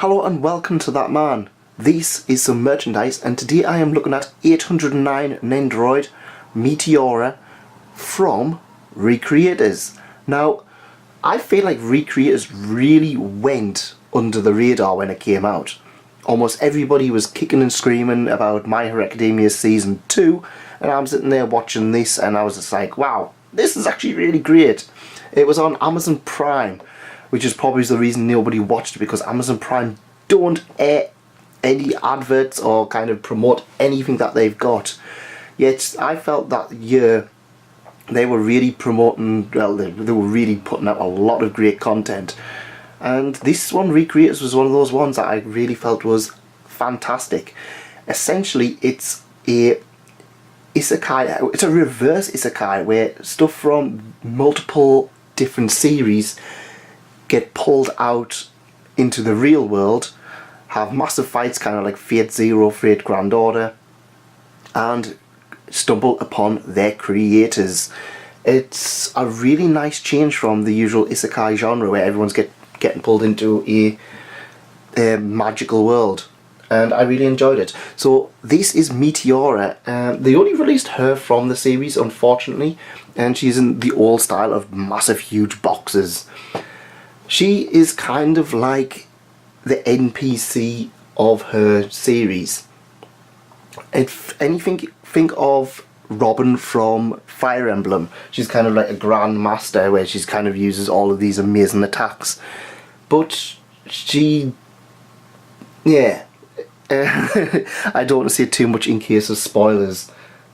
Hello and welcome to That Man. This is some merchandise and today I am looking at 809 Nendoroid Meteora from Recreators. Now, I feel like Recreators really went under the radar when it came out. Almost everybody was kicking and screaming about My Hero Academia Season 2 and I'm sitting there watching this and I was just like, wow, this is actually really great. It was on Amazon Prime, which is probably the reason nobody watched it, because Amazon Prime don't air any adverts or kind of promote anything that they've got. Yet I felt that year they were really promoting, well, they were really putting out a lot of great content. And this one, Recreators, was one of those ones that I really felt was fantastic. Essentially, it's a isekai, it's a reverse isekai where stuff from multiple different series get pulled out into the real world, have massive fights kind of like Fate Zero, Fate Grand Order, and stumble upon their creators. It's a really nice change from the usual isekai genre where everyone's getting pulled into a magical world, and I really enjoyed it. So this is Meteora. They only released her from the series, unfortunately, and she's in the old style of massive huge boxes. She is kind of like the NPC of her series. If anything, think of Robin from Fire Emblem. She's kind of like a Grand Master where she's kind of uses all of these amazing attacks. But she... yeah. I don't want to say too much in case of spoilers.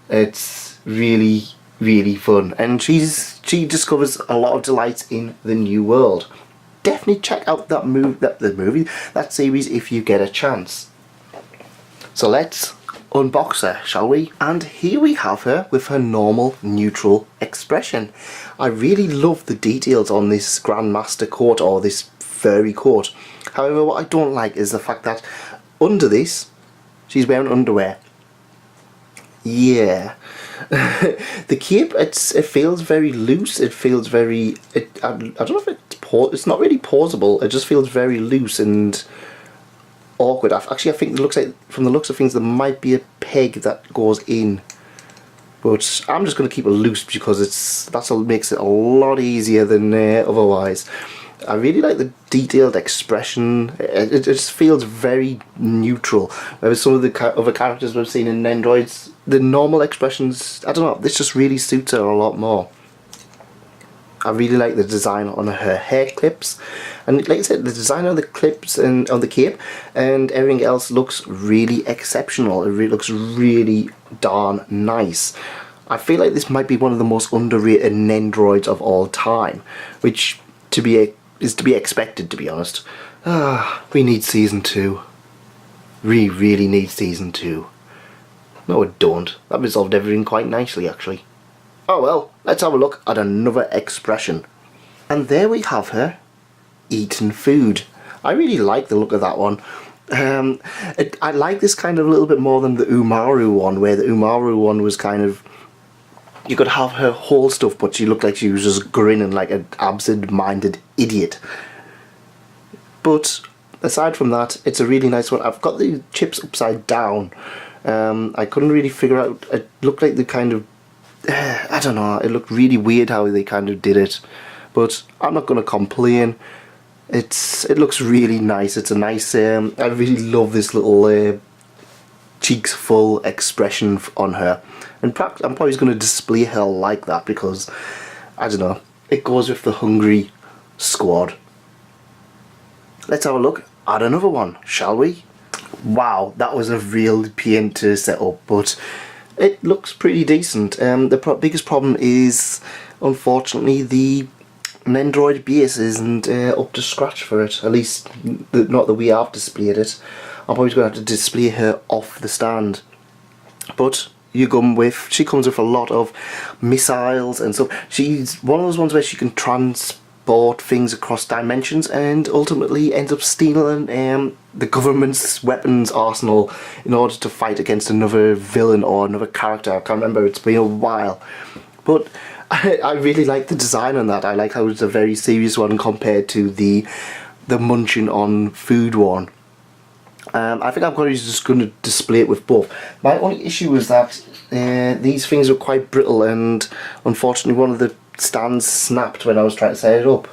It's really, really fun. And she discovers a lot of delights in the new world. Definitely check out that series if you get a chance. So let's unbox her, shall we? And here we have her with her normal neutral expression. I really love the details on this Grandmaster coat, or this furry coat. However, what I don't like is the fact that under this she's wearing underwear. Yeah. The cape, it feels very loose. It feels very... I don't know if it's not really pausable. It just feels very loose and awkward. Actually, I think it looks like, from the looks of things, there might be a peg that goes in. But I'm just going to keep it loose because that's what makes it a lot easier than otherwise. I really like the detailed expression. It just feels very neutral. Whereas some of the other characters we've seen in Nendoroids, the normal expressions, I don't know, this just really suits her a lot more. I really like the design on her hair clips, and like I said, the design on the clips and on the cape and everything else looks really exceptional. It really looks really darn nice. I feel like this might be one of the most underrated Nendoroids of all time, which is to be expected, to be honest. We need season 2. We really need season 2. No, it don't. That resolved everything quite nicely, actually. Oh well, let's have a look at another expression. And there we have her eating food. I really like the look of that one. I like this kind of a little bit more than the Umaru one, where the Umaru one was kind of... you could have her whole stuff, but she looked like she was just grinning like an absent-minded idiot. But aside from that, it's a really nice one. I've got the chips upside down. I couldn't really figure out... it looked like the kind of... I don't know, it looked really weird how they kind of did it. But I'm not going to complain. It looks really nice. It's a nice... I really love this little cheeks full expression on her. And perhaps I'm probably just going to display her like that because, I don't know, it goes with the hungry squad. Let's have a look at another one, shall we? Wow, that was a real pain to set up, but it looks pretty decent. The biggest problem is, unfortunately, the Nendoroid base isn't up to scratch for it. At least, not that we have displayed it. I'm probably going to have to display her off the stand. But she comes with a lot of missiles and stuff. She's one of those ones where she can transport things across dimensions and ultimately ends up stealing the government's weapons arsenal in order to fight against another villain or another character. I can't remember, it's been a while. But I really like the design on that. I like how it's a very serious one compared to the the munching on food one. I think I'm probably just going to display it with both. My only issue is that these things are quite brittle, and unfortunately one of the stands snapped when I was trying to set it up.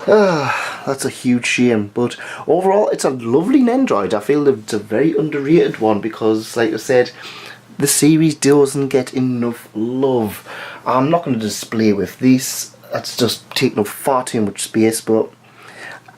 That's a huge shame, but overall it's a lovely Nendoroid. I feel that it's a very underrated one because, like I said, the series doesn't get enough love. I'm not going to display with this, that's just taking up far too much space, but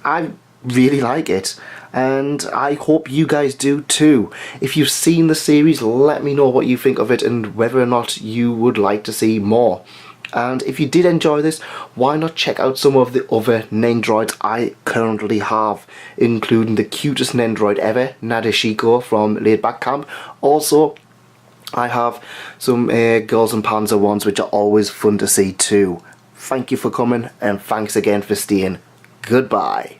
I really like it, and I hope you guys do too. If you've seen the series, let me know what you think of it and whether or not you would like to see more. And if you did enjoy this, why not check out some of the other Nendoroids I currently have, including the cutest Nendoroid ever, Nadeshiko from Laid Back Camp. Also, I have some Girls and Panzer ones which are always fun to see too. Thank you for coming, and thanks again for staying. Goodbye.